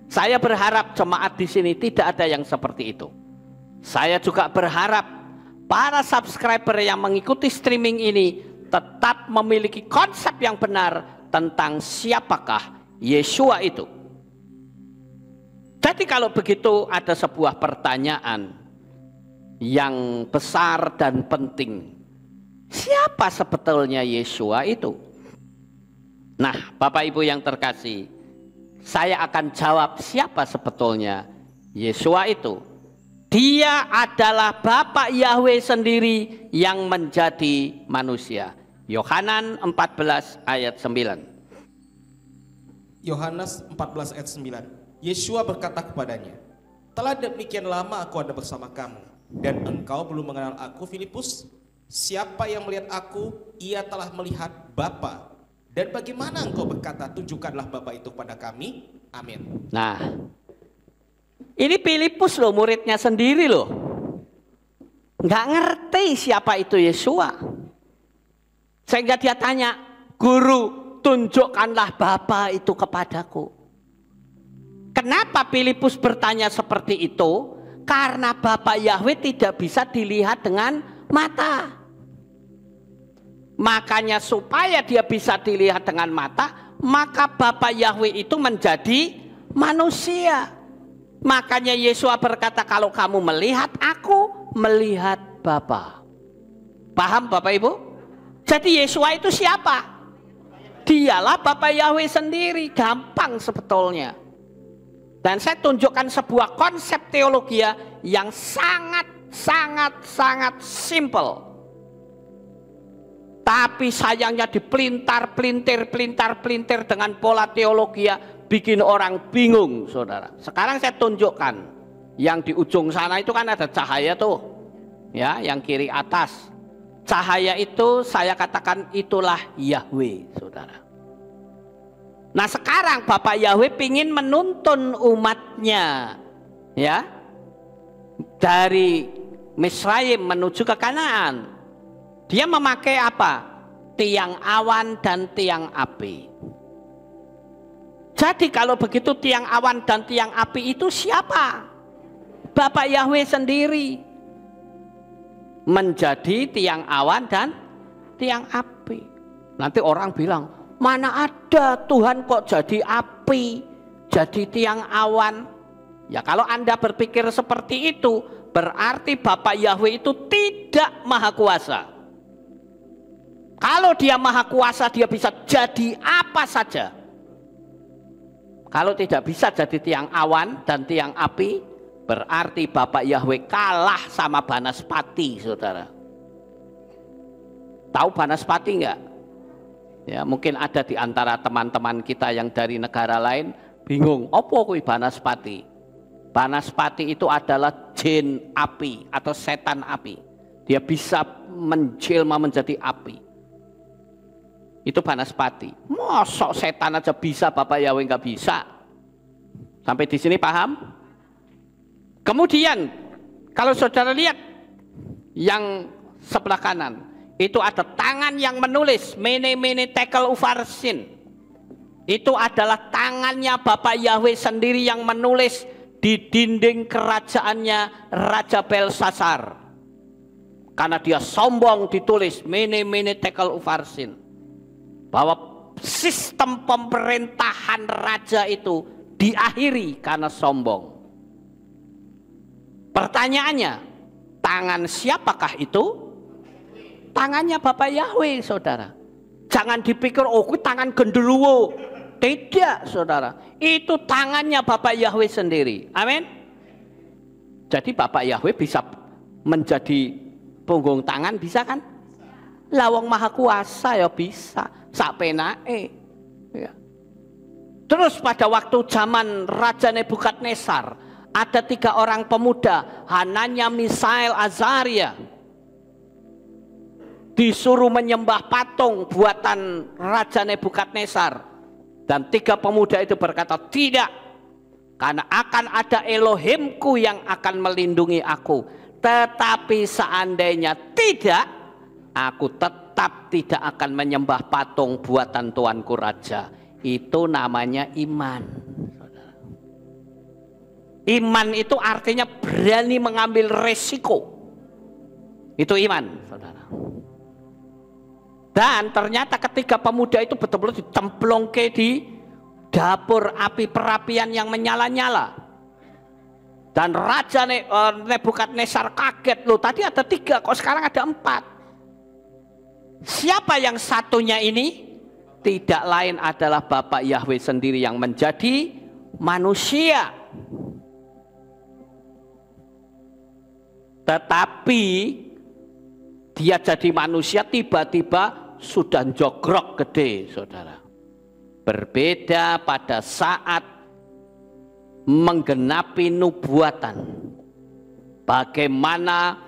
Saya berharap jemaat di sini tidak ada yang seperti itu. Saya juga berharap para subscriber yang mengikuti streaming ini tetap memiliki konsep yang benar tentang siapakah Yesua itu. Jadi kalau begitu ada sebuah pertanyaan yang besar dan penting. Siapa sebetulnya Yesua itu? Nah, Bapak Ibu yang terkasih, saya akan jawab siapa sebetulnya Yesua itu. Dia adalah Bapa Yahweh sendiri yang menjadi manusia. Yohanan 14 ayat 9. Yohanes 14 ayat 9. Yesua berkata kepadanya, telah demikian lama aku ada bersama kamu, dan engkau belum mengenal aku, Filipus? Siapa yang melihat aku, ia telah melihat Bapa. Dan bagaimana engkau berkata, tunjukkanlah Bapa itu pada kami? Amin. Nah, ini Filipus loh, muridnya sendiri loh. Nggak ngerti siapa itu Yesua. Sehingga dia tanya, guru, tunjukkanlah Bapa itu kepadaku. Kenapa Filipus bertanya seperti itu? Karena Bapa Yahweh tidak bisa dilihat dengan mata. Makanya supaya dia bisa dilihat dengan mata, maka Bapa Yahweh itu menjadi manusia. Makanya Yesua berkata, kalau kamu melihat aku, melihat Bapa. Paham Bapak Ibu? Jadi Yeshua itu siapa? Dialah Bapak Yahweh sendiri. Gampang sebetulnya. Dan saya tunjukkan sebuah konsep teologi yang sangat simple. Tapi sayangnya dipelintar-pelintir dengan pola teologi bikin orang bingung, saudara. Sekarang saya tunjukkan. Yang di ujung sana itu kan ada cahaya tuh. Ya, yang kiri atas. Cahaya itu saya katakan itulah Yahweh, saudara. Nah sekarang Bapak Yahweh ingin menuntun umatnya, ya, dari Misraim menuju ke Kanaan. Dia memakai apa? Tiang awan dan tiang api. Jadi kalau begitu tiang awan dan tiang api itu siapa? Bapak Yahweh sendiri. Menjadi tiang awan dan tiang api. Nanti orang bilang, mana ada Tuhan kok jadi api, jadi tiang awan. Ya kalau Anda berpikir seperti itu, berarti Bapak Yahweh itu tidak maha kuasa. Kalau dia maha kuasa, dia bisa jadi apa saja. Kalau tidak bisa jadi tiang awan dan tiang api, berarti Bapak Yahweh kalah sama Banaspati, saudara. Tahu Banaspati enggak? Ya, mungkin ada di antara teman-teman kita yang dari negara lain bingung, apa kuwi Banaspati? Banaspati itu adalah jin api atau setan api. Dia bisa menjelma menjadi api. Itu Banaspati. Mosok setan aja bisa, Bapak Yahweh enggak bisa. Sampai di sini paham? Kemudian kalau saudara lihat yang sebelah kanan, itu ada tangan yang menulis mene tekel ufarsin. Itu adalah tangannya Bapak Yahweh sendiri yang menulis di dinding kerajaannya Raja Belsasar. Karena dia sombong ditulis mene tekel ufarsin. Bahwa sistem pemerintahan raja itu diakhiri karena sombong. Pertanyaannya, tangan siapakah itu? Tangannya Bapak Yahweh, saudara. Jangan dipikir, oh itu tangan genderuwo. Tidak, saudara. Itu tangannya Bapak Yahweh sendiri. Amin. Jadi Bapak Yahweh bisa menjadi punggung tangan, bisa kan? Lawang maha kuasa ya bisa. Sakpenae. Ya. Terus pada waktu zaman Raja Nebukadnezar, ada 3 orang pemuda, Hananya, Misael, Azaria, disuruh menyembah patung buatan Raja Nebukadnezar. Dan 3 pemuda itu berkata, tidak, karena akan ada Elohimku yang akan melindungi aku. Tetapi seandainya tidak, aku tetap tidak akan menyembah patung buatan Tuanku Raja. Itu namanya iman. Iman itu artinya berani mengambil resiko. Itu iman, saudara. Dan ternyata ketika pemuda itu betul-betul dicemplungke di dapur api perapian yang menyala-nyala. Dan Raja Nebukadnezar kaget, loh tadi ada 3, kok sekarang ada 4. Siapa yang satunya ini? Tidak lain adalah Bapak Yahweh sendiri yang menjadi manusia. Tetapi dia jadi manusia tiba-tiba sudah jogrok gede, saudara. Berbeda pada saat menggenapi nubuatan. Bagaimana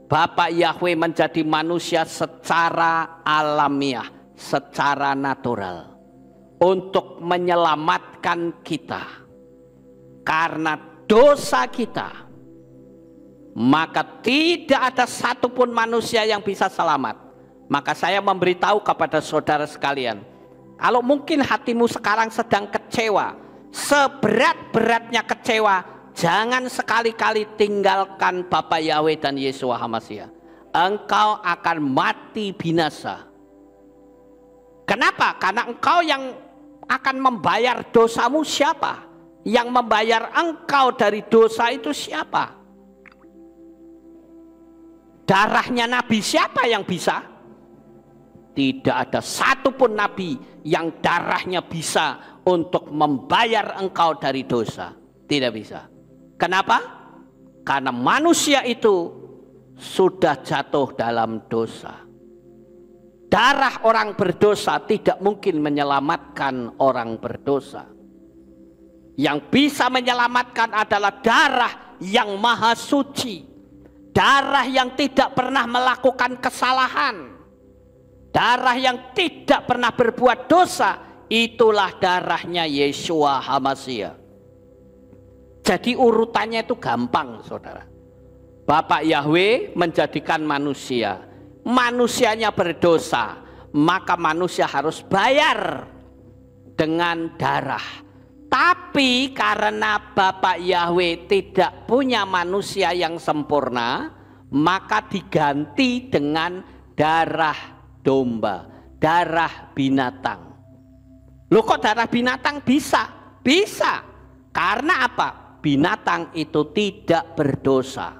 Bapak Yahweh menjadi manusia secara alamiah, secara natural. Untuk menyelamatkan kita. Karena dosa kita. Maka tidak ada satupun manusia yang bisa selamat. Maka saya memberitahu kepada saudara sekalian, kalau mungkin hatimu sekarang sedang kecewa, seberat-beratnya kecewa, jangan sekali-kali tinggalkan Bapak Yahweh dan Yeshua HaMashiach. Engkau akan mati binasa. Kenapa? Karena engkau yang akan membayar dosamu siapa? Yang membayar engkau dari dosa itu siapa? Darahnya Nabi siapa yang bisa? Tidak ada satupun Nabi yang darahnya bisa untuk membayar engkau dari dosa. Tidak bisa. Kenapa? Karena manusia itu sudah jatuh dalam dosa. Darah orang berdosa tidak mungkin menyelamatkan orang berdosa. Yang bisa menyelamatkan adalah darah yang maha suci. Darah yang tidak pernah melakukan kesalahan. Darah yang tidak pernah berbuat dosa. Itulah darahnya Yeshua HaMashiach. Jadi urutannya itu gampang, saudara. Bapak Yahweh menjadikan manusia. Manusianya berdosa, maka manusia harus bayar dengan darah. Tapi karena Bapak Yahweh tidak punya manusia yang sempurna, maka diganti dengan darah domba, darah binatang. Loh kok darah binatang bisa? Bisa. Karena apa? Binatang itu tidak berdosa.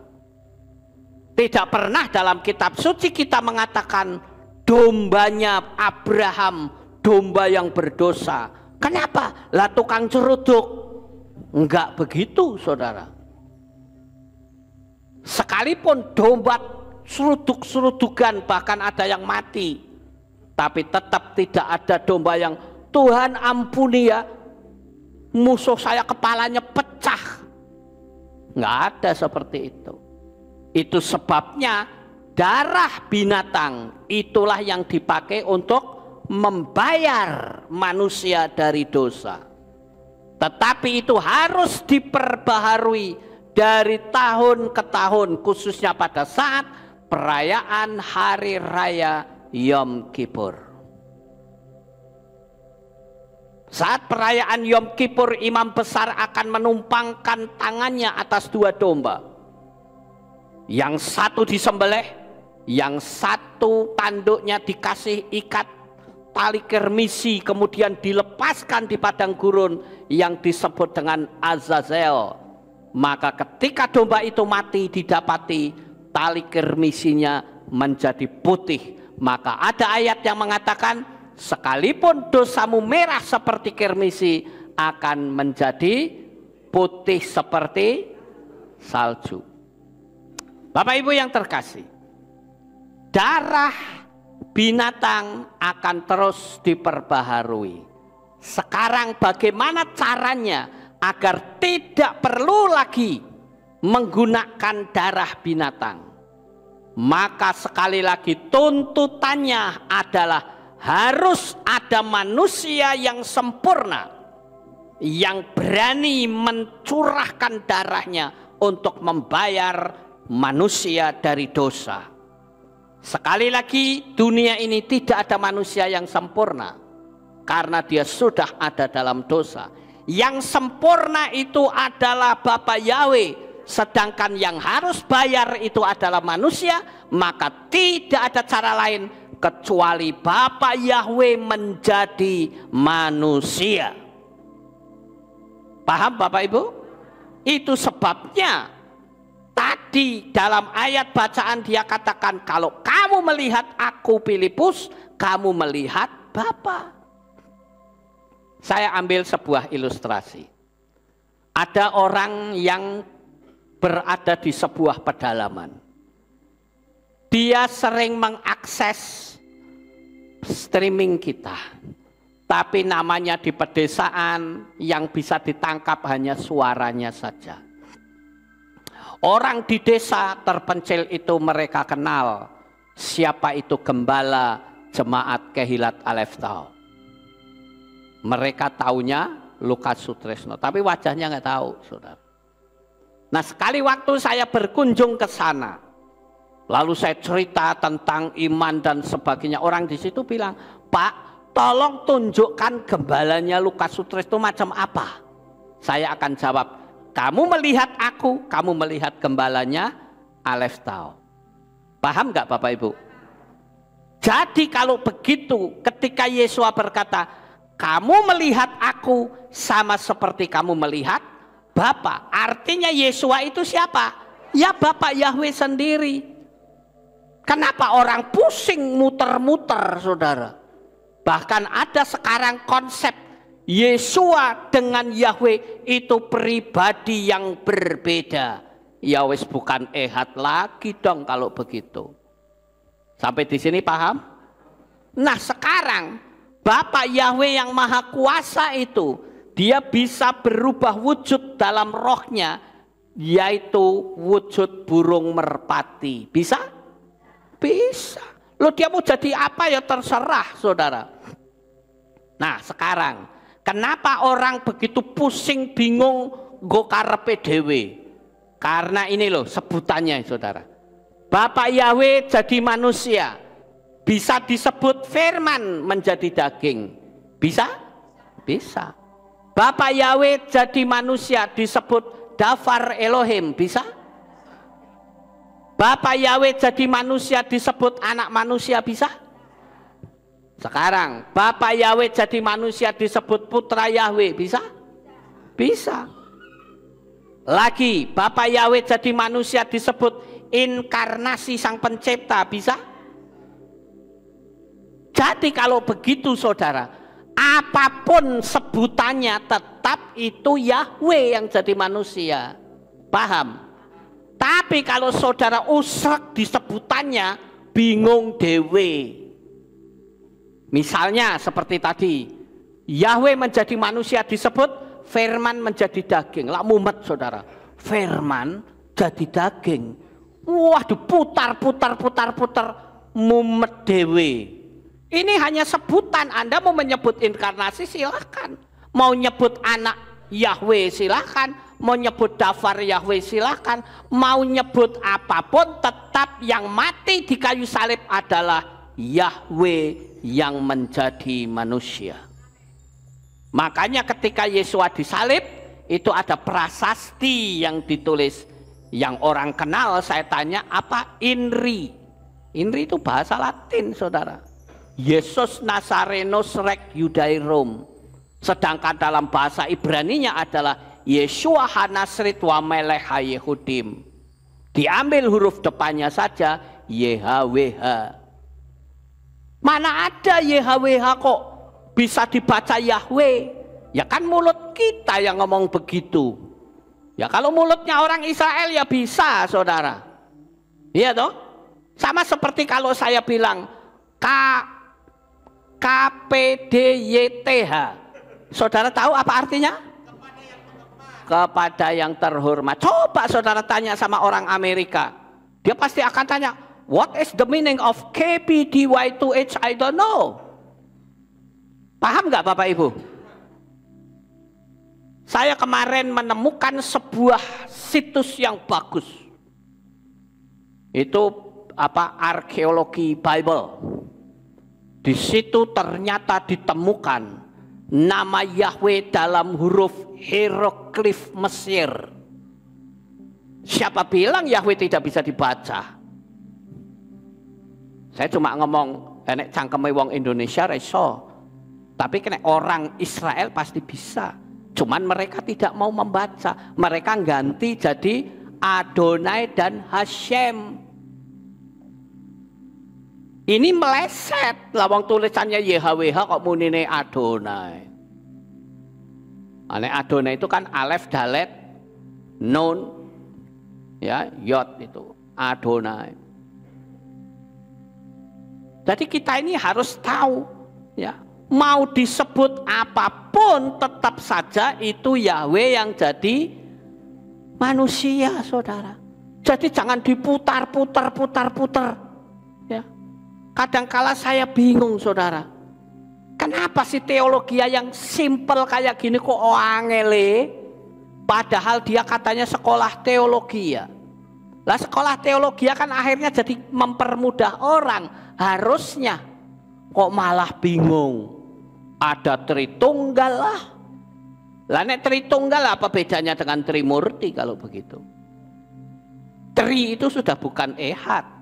Tidak pernah dalam kitab suci kita mengatakan dombanya Abraham, domba yang berdosa. Kenapa? Lah tukang ceruduk. Enggak begitu, saudara. Sekalipun domba seruduk-serudukan, bahkan ada yang mati, tapi tetap tidak ada domba yang Tuhan ampuni ya, musuh saya kepalanya pecah. Enggak ada seperti itu. Itu sebabnya darah binatang itulah yang dipakai untuk membayar manusia dari dosa. Tetapi itu harus diperbaharui dari tahun ke tahun, khususnya pada saat perayaan Hari Raya Yom Kippur. Saat perayaan Yom Kippur, imam besar akan menumpangkan tangannya atas dua domba. Yang satu disembelih, yang satu tanduknya dikasih ikat tali kermisi, kemudian dilepaskan di padang gurun yang disebut dengan Azazel. Maka ketika domba itu mati, didapati tali kermisinya menjadi putih. Maka ada ayat yang mengatakan, sekalipun dosamu merah seperti kermisi, akan menjadi putih seperti salju. Bapak Ibu yang terkasih, darah binatang akan terus diperbaharui. Sekarang bagaimana caranya agar tidak perlu lagi menggunakan darah binatang? Maka sekali lagi tuntutannya adalah harus ada manusia yang sempurna, yang berani mencurahkan darahnya untuk membayar manusia dari dosa. Sekali lagi, dunia ini tidak ada manusia yang sempurna karena dia sudah ada dalam dosa. Yang sempurna itu adalah Bapa Yahweh, sedangkan yang harus bayar itu adalah manusia. Maka tidak ada cara lain kecuali Bapa Yahweh menjadi manusia. Paham Bapak Ibu? Itu sebabnya tadi dalam ayat bacaan dia katakan, kalau kamu melihat aku Filipus, kamu melihat Bapa. Saya ambil sebuah ilustrasi. Ada orang yang berada di sebuah pedalaman. Dia sering mengakses streaming kita. Tapi namanya di pedesaan, yang bisa ditangkap hanya suaranya saja. Orang di desa terpencil itu mereka kenal siapa itu gembala jemaat Kehilat Aleph Tau. Mereka taunya Lukas Sutresno, tapi wajahnya nggak tahu, saudara. Nah, sekali waktu saya berkunjung ke sana, lalu saya cerita tentang iman dan sebagainya. Orang di situ bilang, Pak, tolong tunjukkan gembalanya Lukas Sutresno macam apa. Saya akan jawab, kamu melihat aku, kamu melihat gembalanya Aleph Tau. Paham nggak Bapak Ibu? Jadi kalau begitu, ketika Yesus berkata, kamu melihat aku sama seperti kamu melihat Bapa, artinya Yesus itu siapa? Ya Bapak Yahweh sendiri. Kenapa orang pusing muter-muter, saudara? Bahkan ada sekarang konsep Yesua dengan Yahweh itu pribadi yang berbeda. Ya wis bukan ehad lagi dong kalau begitu. Sampai di sini paham? Nah sekarang Bapa Yahweh yang Maha Kuasa itu dia bisa berubah wujud dalam rohnya, yaitu wujud burung merpati. Bisa? Bisa. Loh dia mau jadi apa ya terserah, saudara. Nah sekarang kenapa orang begitu pusing bingung nggo karepe dhewe? Karena ini loh sebutannya, saudara. Bapa Yahweh jadi manusia, bisa disebut firman menjadi daging. Bisa? Bisa. Bapa Yahweh jadi manusia disebut Dafar Elohim. Bisa? Bapa Yahweh jadi manusia disebut anak manusia. Bisa? Sekarang Bapa Yahweh jadi manusia disebut putra Yahweh. Bisa? Bisa. Lagi Bapa Yahweh jadi manusia disebut inkarnasi sang pencipta. Bisa? Jadi kalau begitu saudara, apapun sebutannya tetap itu Yahweh yang jadi manusia. Paham? Tapi kalau saudara usrek disebutannya bingung dewe. Misalnya seperti tadi, Yahweh menjadi manusia disebut firman menjadi daging. Lah mumet saudara, firman jadi daging. Wah diputar mumet dewe. Ini hanya sebutan. Anda mau menyebut inkarnasi silahkan, mau nyebut anak Yahweh silahkan, mau nyebut Dafar Yahweh silahkan, mau nyebut apapun tetap yang mati di kayu salib adalah Yahweh yang menjadi manusia. Makanya ketika Yesua disalib itu ada prasasti yang ditulis, yang orang kenal. Saya tanya apa? INRI. INRI itu bahasa Latin saudara. Yesus Nazarenus Rex Judai Rom. Sedangkan dalam bahasa Ibraninya adalah Yeshua Hanasrit wa Meleha Yehudim. Diambil huruf depannya saja YHWH. Mana ada YHWH kok bisa dibaca Yahweh? Ya kan mulut kita yang ngomong begitu. Ya kalau mulutnya orang Israel ya bisa saudara. Iya toh? Sama seperti kalau saya bilang KPDYTH. Saudara tahu apa artinya? Kepada yang terhormat. Coba saudara tanya sama orang Amerika, dia pasti akan tanya, what is the meaning of KPDY2H? I don't know. Paham nggak Bapak Ibu? Saya kemarin menemukan sebuah situs yang bagus. Itu apa? Arkeologi Bible. Di situ ternyata ditemukan nama Yahweh dalam huruf hieroglif Mesir. Siapa bilang Yahweh tidak bisa dibaca? Saya cuma ngomong nek cangkeme wong Indonesia iso. Tapi kena orang Israel pasti bisa. Cuman mereka tidak mau membaca. Mereka ganti jadi Adonai dan Hashem. Ini meleset, lawang tulisannya YHWH kok munine Adonai. Ane Adonai itu kan alef dalet nun ya yod itu Adonai. Jadi kita ini harus tahu ya, mau disebut apapun tetap saja itu Yahweh yang jadi manusia saudara. Jadi jangan diputar-putar ya. Kadangkala saya bingung saudara, kenapa sih teologi yang simple kayak gini kok angele? Padahal dia katanya sekolah teologi ya. Lah sekolah teologi kan akhirnya jadi mempermudah orang. Harusnya kok malah bingung. Ada Tritunggal lah. Lah nek Tritunggal apa bedanya dengan Trimurti kalau begitu? Tri itu sudah bukan ehad.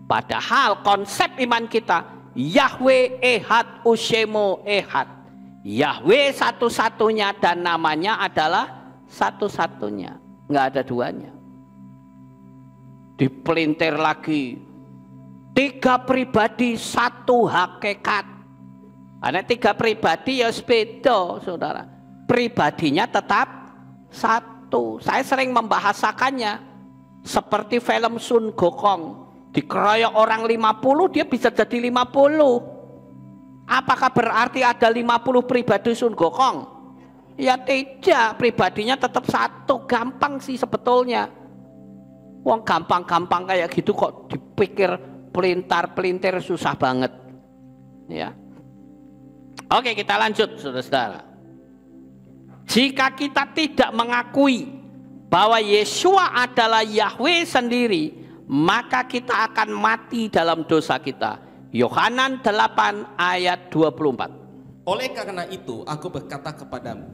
Padahal konsep iman kita Yahweh Ehad Ushemo Ehad. Yahweh satu-satunya dan namanya adalah satu-satunya, nggak ada duanya. Dipelintir lagi Tiga pribadi, satu hakikat. Karena tiga pribadi ya beda, saudara. Pribadinya tetap satu. Saya sering membahasakannya seperti film Sun Gokong. Dikeroyok orang 50, dia bisa jadi 50. Apakah berarti ada 50 pribadi Sun Gokong? Ya tidak, pribadinya tetap satu. Gampang sih sebetulnya. Wong gampang-gampang kayak gitu kok dipikir pelintar-pelintir, susah banget. Ya. Oke, kita lanjut, saudara-saudara. Jika kita tidak mengakui bahwa Yeshua adalah Yahweh sendiri, maka kita akan mati dalam dosa kita. Yohanan 8 ayat 24. Oleh karena itu, aku berkata kepadamu,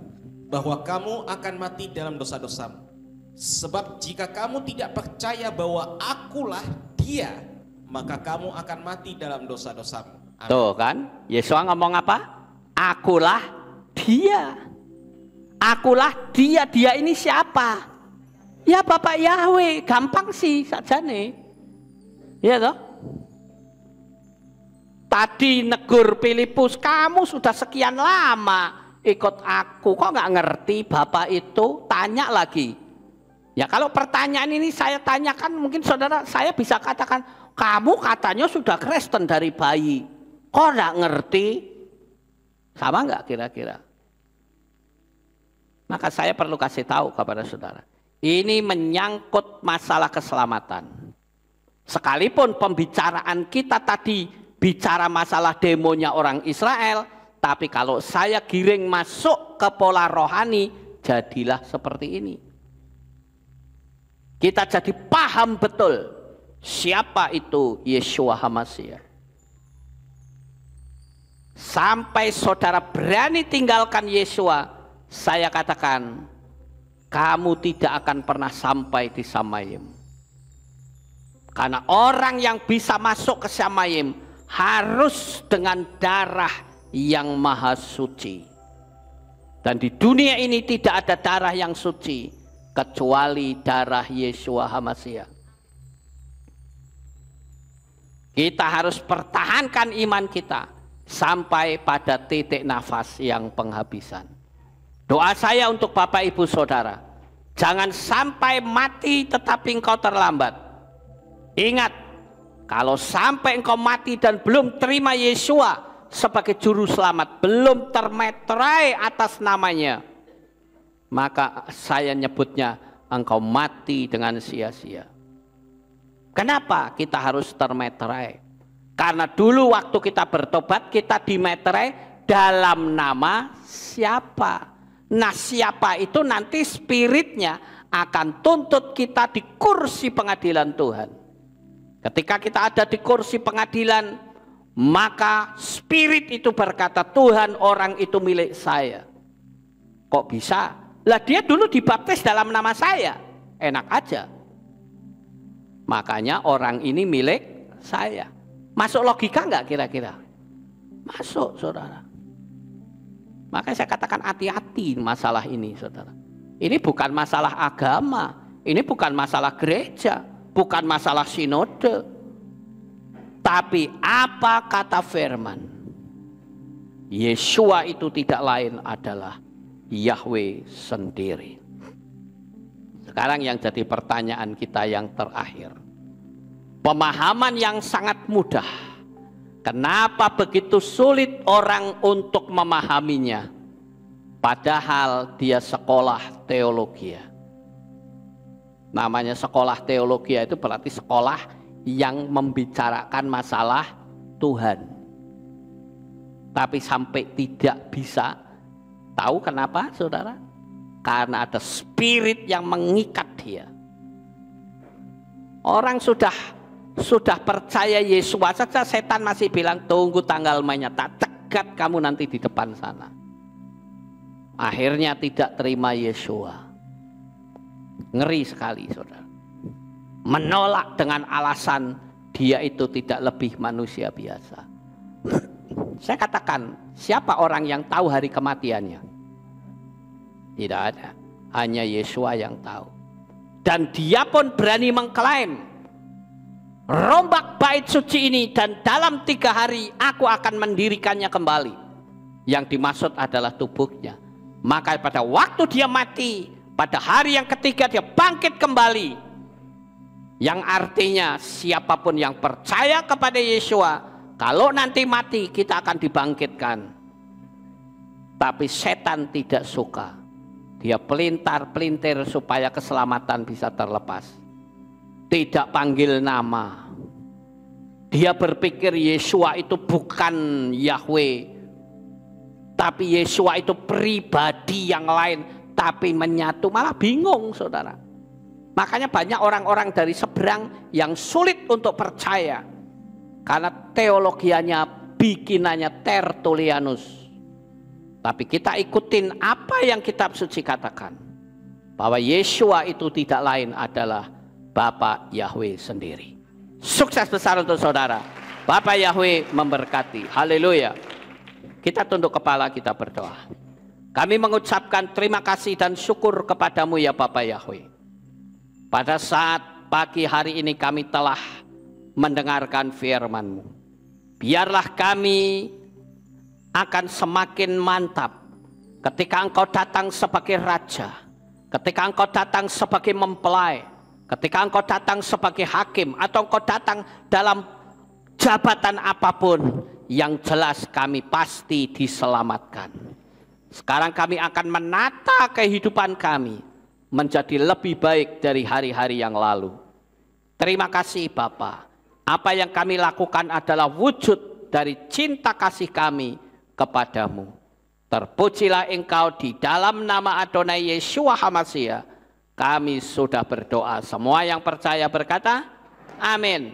bahwa kamu akan mati dalam dosa-dosamu. Sebab jika kamu tidak percaya bahwa akulah Dia, maka kamu akan mati dalam dosa-dosamu. Amin. Tuh kan, Yeshua ngomong apa? Akulah Dia. Akulah Dia. Dia ini siapa? Ya Bapak Yahweh. Gampang sih saja nih. Ya toh? Tadi negur Filipus, kamu sudah sekian lama ikut aku, kok nggak ngerti Bapak itu? Tanya lagi. Ya kalau pertanyaan ini saya tanyakan, mungkin saudara saya bisa katakan, kamu katanya sudah Kristen dari bayi, kok nggak ngerti? Sama nggak kira-kira? Maka saya perlu kasih tahu kepada saudara, ini menyangkut masalah keselamatan. Sekalipun pembicaraan kita tadi bicara masalah demonya orang Israel, tapi kalau saya giring masuk ke pola rohani, jadilah seperti ini. Kita jadi paham betul siapa itu Yeshua HaMashiach. Sampai saudara berani tinggalkan Yeshua, saya katakan kamu tidak akan pernah sampai di Samayim. Karena orang yang bisa masuk ke Samayim harus dengan darah yang maha suci. Dan di dunia ini tidak ada darah yang suci kecuali darah Yeshua HaMashiach. Kita harus pertahankan iman kita sampai pada titik nafas yang penghabisan. Doa saya untuk Bapak Ibu Saudara, jangan sampai mati tetapi engkau terlambat. Ingat, kalau sampai engkau mati dan belum terima Yeshua sebagai juru selamat, belum termeterai atas namanya, maka saya nyebutnya engkau mati dengan sia-sia. Kenapa kita harus termeterai? Karena dulu waktu kita bertobat, kita dimeterai dalam nama siapa? Nah, siapa itu nanti spiritnya akan tuntut kita di kursi pengadilan Tuhan. Ketika kita ada di kursi pengadilan, maka spirit itu berkata, Tuhan, orang itu milik saya. Kok bisa? Lah dia dulu dibaptis dalam nama saya. Enak aja. Makanya orang ini milik saya. Masuk logika nggak kira-kira? Masuk, saudara. Makanya saya katakan hati-hati masalah ini, saudara. Ini bukan masalah agama, ini bukan masalah gereja, bukan masalah sinode. Tapi apa kata firman? Yeshua itu tidak lain adalah Yahweh sendiri. Sekarang yang jadi pertanyaan kita yang terakhir. Pemahaman yang sangat mudah. Kenapa begitu sulit orang untuk memahaminya? Padahal dia sekolah teologi. Namanya sekolah teologi itu berarti sekolah yang membicarakan masalah Tuhan. Tapi sampai tidak bisa. Tahu kenapa, saudara? Karena ada spirit yang mengikat dia. Orang sudah percaya Yesus saja, setan masih bilang tunggu tanggal mainnya, tak cegat kamu nanti di depan sana. Akhirnya tidak terima Yeshua. Ngeri sekali, saudara. Menolak dengan alasan dia itu tidak lebih manusia biasa. Saya katakan, siapa orang yang tahu hari kematiannya? Tidak ada, hanya Yeshua yang tahu. Dan dia pun berani mengklaim rombak bait suci ini dan dalam 3 hari aku akan mendirikannya kembali. Yang dimaksud adalah tubuhnya. Maka pada waktu dia mati, pada hari yang ketiga dia bangkit kembali. Yang artinya siapapun yang percaya kepada Yesua, kalau nanti mati kita akan dibangkitkan. Tapi setan tidak suka. Dia pelintar-pelintir supaya keselamatan bisa terlepas. Tidak panggil nama. Dia berpikir Yesua itu bukan Yahweh, tapi Yesua itu pribadi yang lain, tapi menyatu. Malah bingung, saudara. Makanya banyak orang-orang dari seberang yang sulit untuk percaya, karena teologianya bikinannya Tertullianus. Tapi kita ikutin apa yang kitab suci katakan, bahwa Yesua itu tidak lain adalah Bapa Yahweh sendiri. Sukses besar untuk saudara. Bapa Yahweh memberkati. Haleluya. Kita tunduk kepala, kita berdoa. Kami mengucapkan terima kasih dan syukur kepadamu ya Bapa Yahweh. Pada saat pagi hari ini kami telah mendengarkan firman-Mu. Biarlah kami akan semakin mantap ketika Engkau datang sebagai Raja, ketika Engkau datang sebagai mempelai, ketika Engkau datang sebagai hakim, atau Engkau datang dalam jabatan apapun, yang jelas kami pasti diselamatkan. Sekarang kami akan menata kehidupan kami menjadi lebih baik dari hari-hari yang lalu. Terima kasih Bapa. Apa yang kami lakukan adalah wujud dari cinta kasih kami kepadamu. Terpujilah Engkau di dalam nama Adonai Yeshua HaMashiach. Kami sudah berdoa. Semua yang percaya berkata, amin.